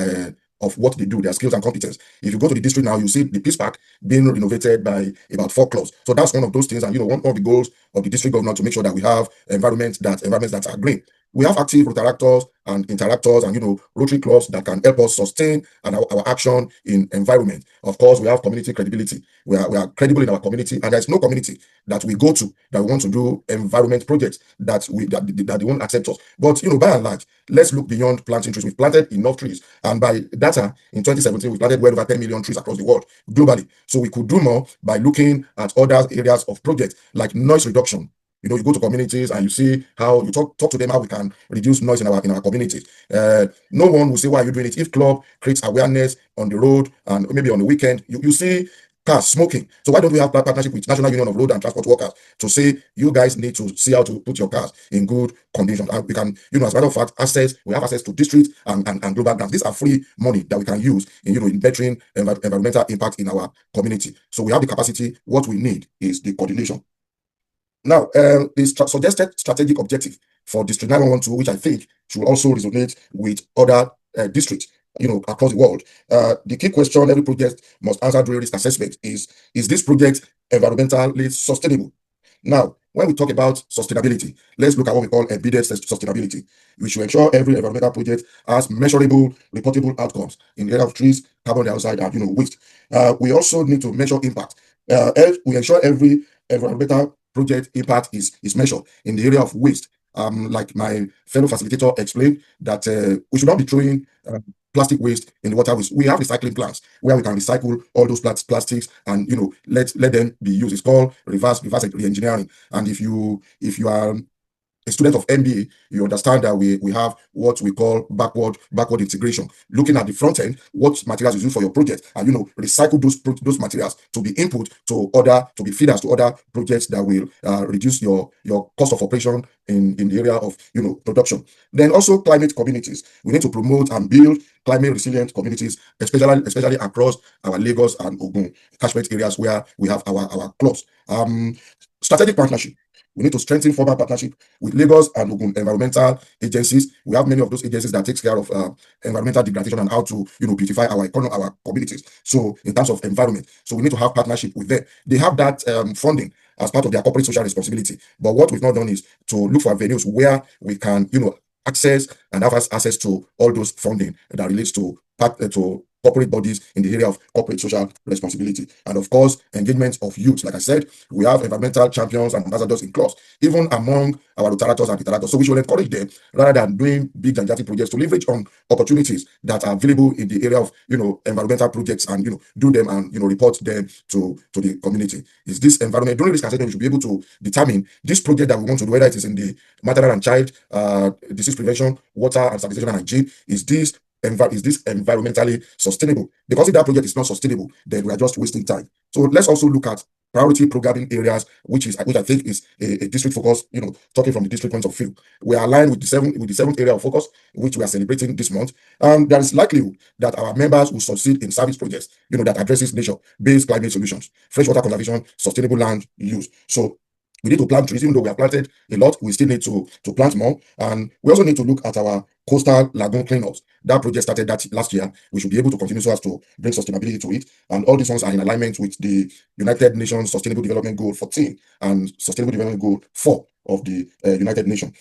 what they do, their skills and competence. If you go to the district now, you see the Peace Park being renovated by about 4 clubs. So that's one of those things. And one of the goals of the district governor to make sure that we have environments that are green. We have active rotaractors and interactors and Rotary clubs that can help us sustain our action in environment. Of course, we have community credibility. We are credible in our community, and there's no community that we go to that we want to do environment projects that they won't accept us. But by and large, let's look beyond planting trees. We've planted enough trees, and by data in 2017, we planted well over 10 million trees across the world globally. So we could do more by looking at other areas of projects like noise reduction. You go to communities and you see how you talk to them how we can reduce noise in our communities. No one will say, why are you doing it? If club creates awareness on the road and maybe on the weekend, you see cars smoking. So why don't we have partnership with National Union of Road and Transport Workers to say you guys need to see how to put your cars in good condition? And we can, as a matter of fact, we have access to district and global grants. These are free money that we can use in bettering environmental impact in our community. So we have the capacity. What we need is the coordination. Now, the suggested strategic objective for District 9112, which I think should also resonate with other districts, across the world. The key question every project must answer during risk assessment is this project environmentally sustainable? Now, when we talk about sustainability, let's look at what we call embedded sustainability. We should ensure every environmental project has measurable, reportable outcomes in the area of trees, carbon dioxide, and waste. We also need to measure impact. We ensure every environmental project impact is measured in the area of waste. Like my fellow facilitator explained, that we should not be throwing plastic waste in the water waste. We have recycling plants where we can recycle all those plastics and let them be used. It's called reverse re-engineering. And if you are a student of MBA, you understand that we have what we call backward integration. Looking at the front end, what materials you use for your project, and recycle those materials to be input to be feeders to other projects that will reduce your cost of operation in the area of production. Then also climate communities. We need to promote and build climate resilient communities, especially across our Lagos and Ogun catchment areas where we have our clubs. Strategic partnership. We need to strengthen formal partnership with Lagos and Ogun environmental agencies. We have many of those agencies that takes care of environmental degradation and how to beautify our economy, our communities. So in terms of environment, so we need to have partnership with them. They have that funding as part of their corporate social responsibility. But what we've not done is to look for venues where we can access and have access to all those funding that relates to corporate bodies in the area of corporate social responsibility. And of course, engagement of youth. Like I said, we have environmental champions and ambassadors in clubs, even among our rotarators and interactors. So we should encourage them, rather than doing big gigantic projects, to leverage on opportunities that are available in the area of environmental projects and do them and report them to the community. Is this environment during risk assessment? We should be able to determine this project that we want to do, whether it is in the maternal and child disease prevention, water and sanitation and hygiene. Is this environmentally sustainable? Because if that project is not sustainable, then we are just wasting time. So let's also look at priority programming areas, which I think is a district focus. Talking from the district point of view, we are aligned with the seventh area of focus, which we are celebrating this month. And there is likelihood that our members will succeed in service projects, that addresses nature-based climate solutions, freshwater conservation, sustainable land use. So we need to plant trees. Even though we have planted a lot, we still need to plant more. And we also need to look at our coastal lagoon cleanups. That project started that last year. We should be able to continue so as to bring sustainability to it. And all these ones are in alignment with the United Nations Sustainable Development Goal 14 and Sustainable Development Goal 4 of the United Nations.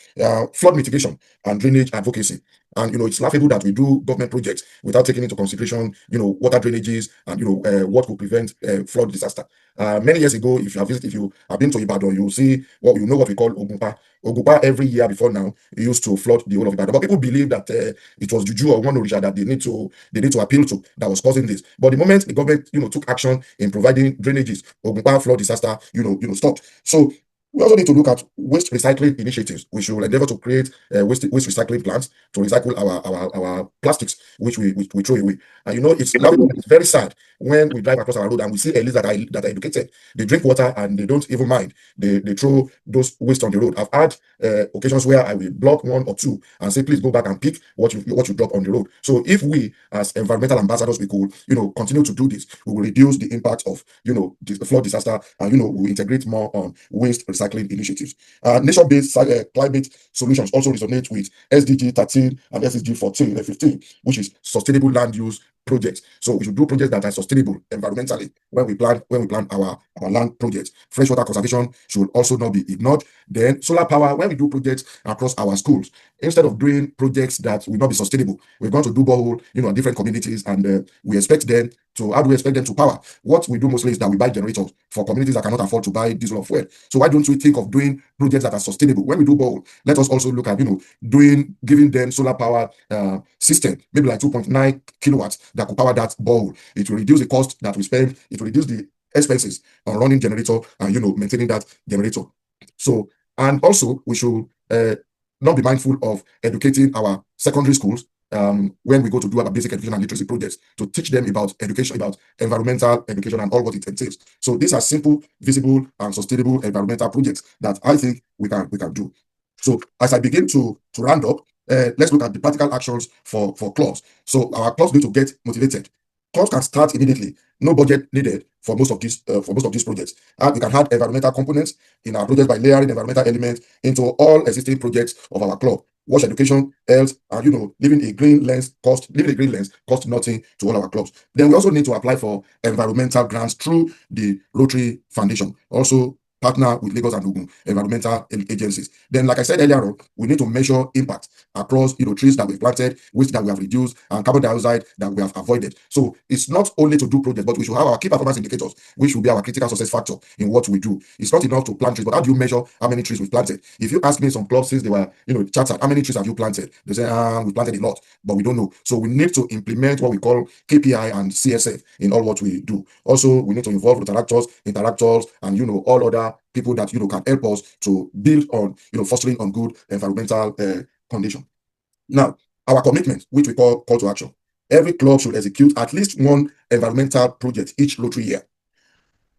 Flood mitigation and drainage advocacy. And it's laughable that we do government projects without taking into consideration, water drainages and what could prevent flood disaster. Many years ago, if you have been to Ibadan, you will see what we call Ogunpa. Ogunpa every year before now, it used to flood the whole of Ibadan. But people believe that it was Juju or one Orisha that they need to appeal to that was causing this. But the moment the government took action in providing drainages, Ogunpa flood disaster stopped. So we also need to look at waste recycling initiatives. We should endeavor to create waste recycling plants to recycle our plastics, which we throw away. And it's very sad when we drive across our road and we see elites that are educated. They drink water and they don't even mind. They throw those waste on the road. I've had occasions where I will block one or two and say, please go back and pick what you drop on the road. So if we, as environmental ambassadors, we could continue to do this, we will reduce the impact of the flood disaster, and we'll integrate more on waste recycling initiatives. Nature-based climate solutions also resonate with SDG 13 and SDG 14 and 15, which is sustainable land use projects. So we should do projects that are sustainable environmentally when we plan our land projects. Freshwater conservation should also not be ignored. Then solar power, when we do projects across our schools, instead of doing projects that will not be sustainable, we're going to do borehole, different communities, and we expect them to, how do we expect them to power? What we do mostly is that we buy generators for communities that cannot afford to buy diesel or fuel. So why don't we think of doing projects that are sustainable? When we do borehole, let us also look at, giving them solar power system, maybe like 2.9 kilowatts that could power that borehole. It will reduce the cost that we spend. It will reduce the expenses on running generator and maintaining that generator. So, and also we should not be mindful of educating our secondary schools when we go to do our basic education and literacy projects, to teach them about education, about environmental education and all what it entails. So these are simple, visible, and sustainable environmental projects that I think we can do. So as I begin to round up, let's look at the practical actions for clubs. So our clubs need to get motivated. Clubs can start immediately. No budget needed for most of these projects. And we can add environmental components in our projects by layering environmental elements into all existing projects of our club. Wash education, health, and leaving a green lens cost nothing to all our clubs. Then we also need to apply for environmental grants through the Rotary Foundation. Also partner with Lagos and Ogun environmental agencies. Then, like I said earlier on, we need to measure impact across trees that we've planted, waste that we have reduced, and carbon dioxide that we have avoided. So it's not only to do projects, but we should have our key performance indicators, which will be our critical success factor in what we do. It's not enough to plant trees, but how do you measure how many trees we've planted? If you ask me some clubs since they were chartered, how many trees have you planted? They say, we planted a lot, but we don't know. So we need to implement what we call KPI and CSF in all what we do. Also, we need to involve interactors, and all other people that can help us to build on fostering on good environmental condition. Now, our commitment, which we call to action. Every club should execute at least one environmental project each lottery year.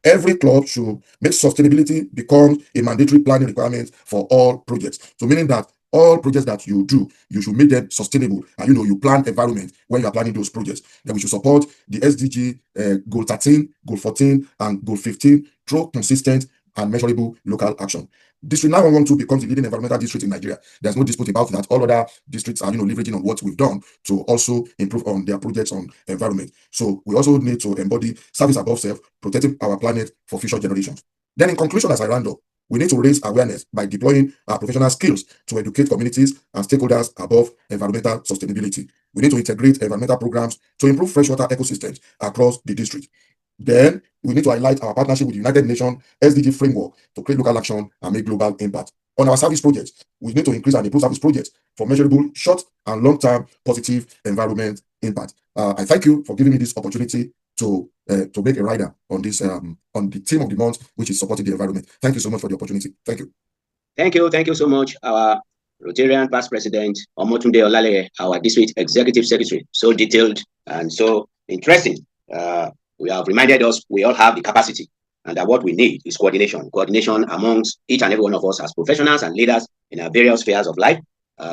Every club should make sustainability become a mandatory planning requirement for all projects. So meaning that all projects that you do, you should make them sustainable, and you plan environment when you are planning those projects. Then we should support the SDG goal 13, goal 14, and goal 15 through consistent and measurable local action. District 9112 becomes the leading environmental district in Nigeria. There's no dispute about that. All other districts are leveraging on what we've done to also improve on their projects on environment. So we also need to embody service above self, protecting our planet for future generations. Then in conclusion, as I round up, we need to raise awareness by deploying our professional skills to educate communities and stakeholders above environmental sustainability. We need to integrate environmental programs to improve freshwater ecosystems across the district. Then we need to highlight our partnership with the United Nations SDG framework to create local action and make global impact. On our service projects, we need to increase and improve service projects for measurable short and long-term positive environment impact. I thank you for giving me this opportunity to make a rider on this on the theme of the month, which is supporting the environment. Thank you so much for the opportunity. Thank you. Thank you so much, our Rotarian past president, Omotunde Olale, our district executive secretary. So detailed and so interesting. We have reminded us we all have the capacity, and that what we need is coordination amongst each and every one of us as professionals and leaders in our various spheres of life.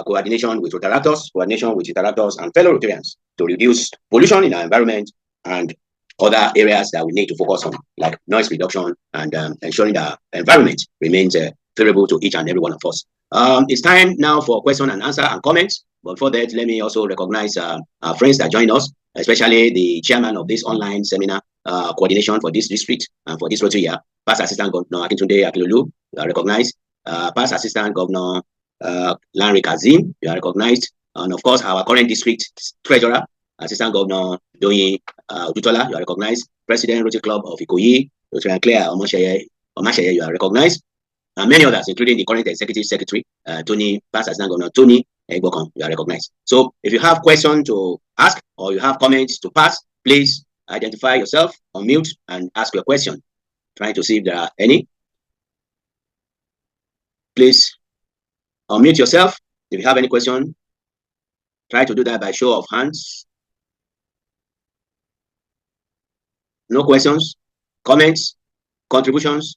Coordination with Rotaractors, coordination with interactors and fellow Rotarians to reduce pollution in our environment and other areas that we need to focus on, like noise reduction and ensuring that environment remains favorable to each and every one of us. It's time now for question and answer and comments. But before that, let me also recognize our friends that join us, especially the chairman of this online seminar coordination for this district and for this Rotary year, Past Assistant Governor Akintunde Akilolu, you are recognized. Past Assistant Governor Lanre Kazim, you are recognized. And of course, our current district treasurer, Assistant Governor Doyin Udutola, you are recognized. President Rotary Club of Ikoyi, Rotary Claire Omasheye, you are recognized. And many others, including the current executive secretary, Tony, Past Assistant Governor Tony Egbokon, you are recognized. So if you have questions to ask or you have comments to pass, please identify yourself, unmute, and ask your question. Trying to see if there are any. Please unmute yourself. If you have any question, try to do that by show of hands. No questions, comments, contributions.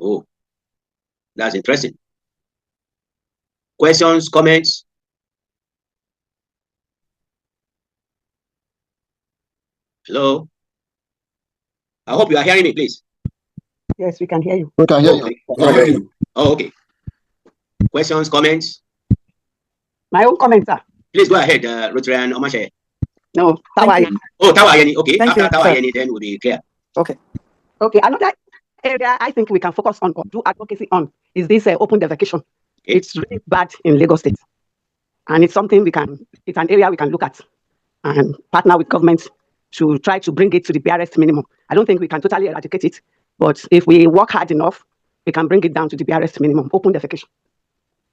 Oh, that's interesting. Questions, comments? Hello? I hope you are hearing me, please. Yes, we can hear you. We can hear you. Oh, okay. Questions, comments? My own comment, sir. Please go ahead, Rotarian Omashe. No, Tawa. Oh, Tawa Ayeni. Okay, Thank after you, Tawa sir. Ayeni, then we'll be clear. Okay. Okay, another area I think we can focus on or do advocacy on is this open defecation. Okay. It's really bad in Lagos State, and it's something it's an area we can look at and partner with government to try to bring it to the barest minimum. I don't think we can totally eradicate it, but if we work hard enough, we can bring it down to the barest minimum, open defecation.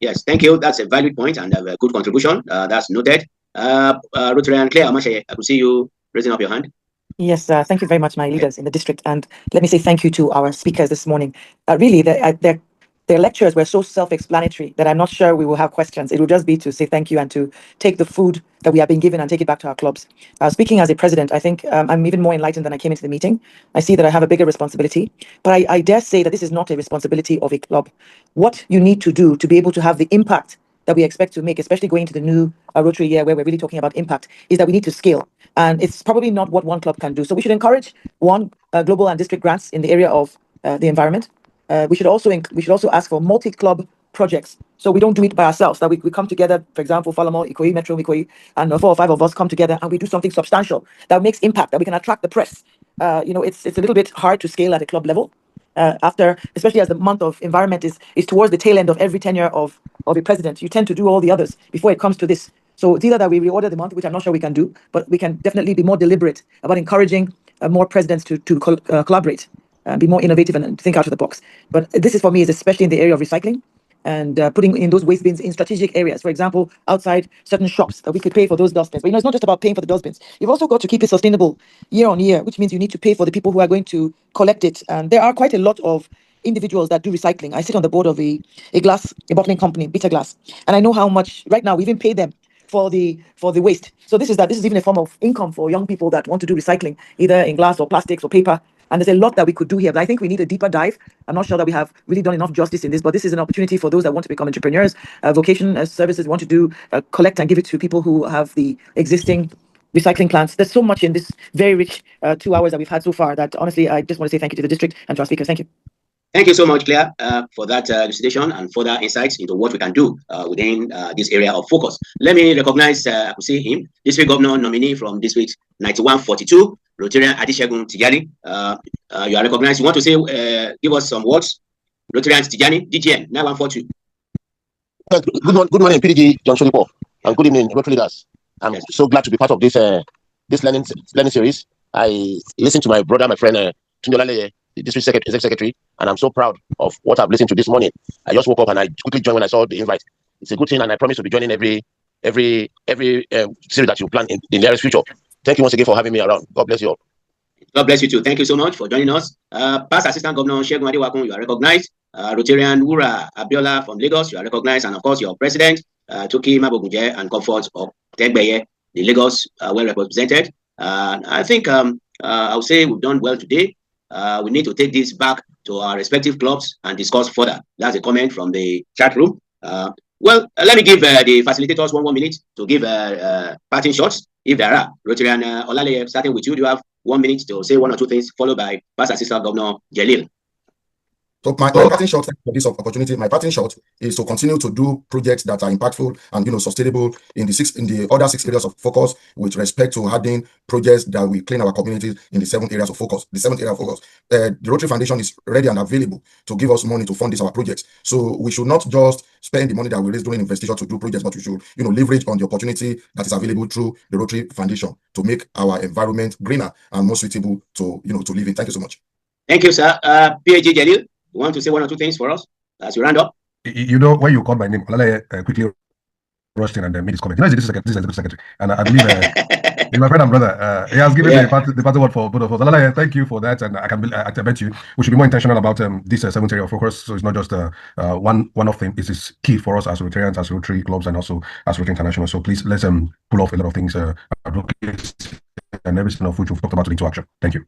Yes, thank you. That's a valid point and a good contribution. That's noted. Rotarian Claire Omashe, I could see you raising up your hand. Yes, thank you very much, my leaders in the district. And let me say thank you to our speakers this morning. Really, their lectures were so self-explanatory that I'm not sure we will have questions. It will just be to say thank you and to take the food that we have been given and take it back to our clubs. Speaking as a president, I think I'm even more enlightened than I came into the meeting. I see that I have a bigger responsibility, but I dare say that this is not a responsibility of a club. What you need to do to be able to have the impact that we expect to make, especially going to the new Rotary year where we're really talking about impact, is that we need to scale. And it's probably not what one club can do. So we should encourage global and district grants in the area of the environment. We should also ask for multi-club projects. So we don't do it by ourselves, that we come together, for example, Falamo, Ikoyi, Metro, Ikoyi, and 4 or 5 of us come together and we do something substantial that makes impact, that we can attract the press. It's a little bit hard to scale at a club level. Especially as the month of environment is towards the tail end of every tenure of a president, you tend to do all the others before it comes to this. So it's either that we reorder the month, which I'm not sure we can do, but we can definitely be more deliberate about encouraging more presidents to collaborate, be more innovative and think out of the box. But this is for me is especially in the area of recycling and putting in those waste bins in strategic areas. For example, outside certain shops that we could pay for those dustbins. But it's not just about paying for the dustbins. You've also got to keep it sustainable year on year, which means you need to pay for the people who are going to collect it. And there are quite a lot of individuals that do recycling. I sit on the board of a bottling company, Bitter Glass, and I know how much right now we even pay them for the waste. So this is even a form of income for young people that want to do recycling, either in glass or plastics or paper. And there's a lot that we could do here, but I think we need a deeper dive. I'm not sure that we have really done enough justice in this, but this is an opportunity for those that want to become entrepreneurs, vocation services, want to do collect and give it to people who have the existing recycling plants. There's so much in this very rich 2 hours that we've had so far that honestly, I just want to say thank you to the district and to our speakers. Thank you. Thank you so much, Claire, for that elucidation and further insights into what we can do within this area of focus. Let me recognize, I could see him, District Governor nominee from District 9142, Rotarian Adishegun Tijani. You are recognized. You want to say, give us some words? Rotarian Tijani, DGM 9142. Good morning, PDG John Sholipo, and good evening, Rotary leaders. I'm so glad to be part of this learning series. I listened to my brother, my friend Tundolale, the district secretary, and I'm so proud of what I've listened to this morning. I just woke up and I quickly joined when I saw the invite. It's a good thing, and I promise to be joining every series that you plan in the nearest future. Thank you once again for having me around. God bless you all. God bless you too. Thank you so much for joining us. Past Assistant Governor Shegun Adewakun, you are recognized. Rotarian Wura Abiola from Lagos, you are recognized, and of course your president, Toki Mabogunje and Comfort of Tegbeye, the Lagos, well represented. I think I would say we've done well today. We need to take this back to our respective clubs and discuss further. That's a comment from the chat room. Well, let me give the facilitators one more minute to give parting shots, if there are. Rotarian Olale, starting with you, do you have 1 minute to say 1 or 2 things, followed by Past Assistant Governor Jalil? So my parting shot for this opportunity, my parting shot is to continue to do projects that are impactful and sustainable in the other 6 areas of focus, with respect to adding projects that will clean our communities in the 7 areas of focus. The 7th area of focus. The Rotary Foundation is ready and available to give us money to fund these our projects. So we should not just spend the money that we raise during investigation to do projects, but we should leverage on the opportunity that is available through the Rotary Foundation to make our environment greener and more suitable to to live in. Thank you so much. Thank you, sir. PAG Jalil, you want to say 1 or 2 things for us as you round up? When you called my name, Olale quickly rushed in and made his comment. This is the secretary, and I believe he's my friend and brother. He has given the party word for both of us. Olale, thank you for that, and I bet you we should be more intentional about this 7th area of focus. So it's not just one-off thing. It is key for us as Rotarians, as Rotary clubs, and also as Rotary International. So please let's pull off a lot of things, and everything of which we've talked about into action. Thank you.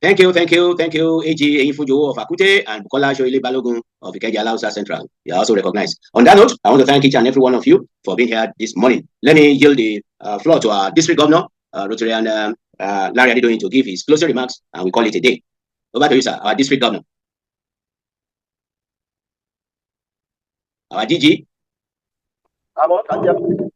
Thank you, AG Eyinfujo of Akute and Bukola Shoile Balogun of Ikeja Lausa Central. You are also recognized. On that note, I want to thank each and every one of you for being here this morning. Let me yield the floor to our district governor, Rotarian Larry Adedoyin, to give his closing remarks, and we call it a day. Over to you, sir, our district governor. Our DG.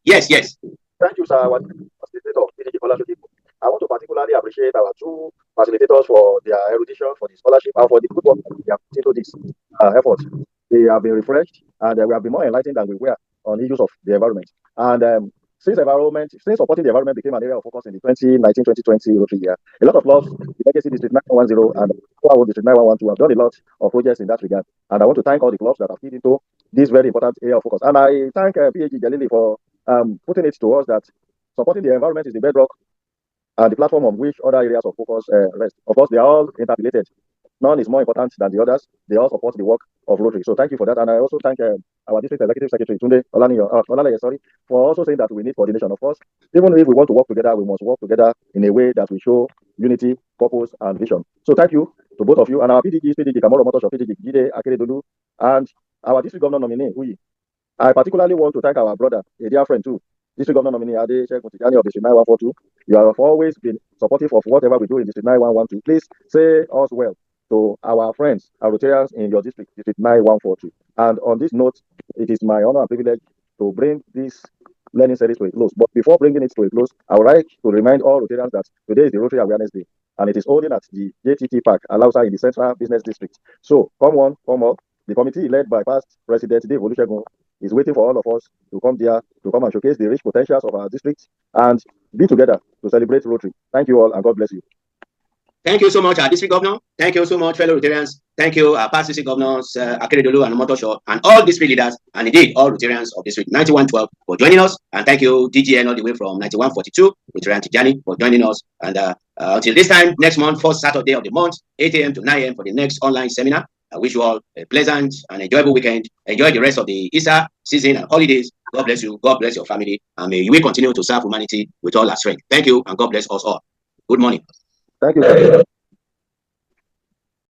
Yes, yes. Thank you, sir. Our facilitator of PDG scholarship. I want to particularly appreciate our two facilitators for their erudition, for the scholarship, and for the good work they have put into this effort. They have been refreshed, and we have been more enlightened than we were on issues of the environment. And since supporting the environment became an area of focus in the 2019-2020 Rotary year, a lot of laws, the Legacy District 910 and our District 912 have done a lot of projects in that regard. And I want to thank all the clubs that have fit into this very important area of focus. And I thank PAG Jalili for putting it to us that supporting the environment is the bedrock and the platform on which other areas of focus rest. Of course, they are all interrelated. None is more important than the others. They all support the work of Rotary. So thank you for that. And I also thank our District Executive Secretary, Tunde Olaniyo, for also saying that we need coordination. Of course, even if we want to work together, we must work together in a way that we show unity, purpose, and vision. So thank you to both of you. And our PDG Kamoro Motosho, PDG Gide Akeredolu, and our District Governor nominee, Uyi. I particularly want to thank our brother, a dear friend too, District Governor nominee Ade Sheikh Mutijani of District 9142. You have always been supportive of whatever we do in District 9112. Please say us well to our friends, our Rotarians in your district, District 9142. And on this note, it is my honor and privilege to bring this learning series to a close. But before bringing it to a close, I would like to remind all Rotarians that today is the Rotary Awareness Day, and it is holding at the JTT Park, Alausa in the Central Business District. So come on, come on. The committee led by past President Dave Olusegun is waiting for all of us to come there to come and showcase the rich potentials of our district and be together to celebrate Rotary. Thank you all, and God bless you. Thank you so much, our District Governor. Thank you so much, fellow Rotarians. Thank you, our past District Governors, Akeredolu and Omotosho, and all District leaders, and indeed all Rotarians of District 9112 for joining us. And thank you, DGN, all the way from 9142, Rotarian Tijani, for joining us. And until this time, next month, first Saturday of the month, 8 a.m. to 9 a.m. for the next online seminar. I wish you all a pleasant and enjoyable weekend. Enjoy the rest of the Easter season and holidays. God bless you. God bless your family. And may we continue to serve humanity with all our strength. Thank you, and God bless us all. Good morning. Thank you.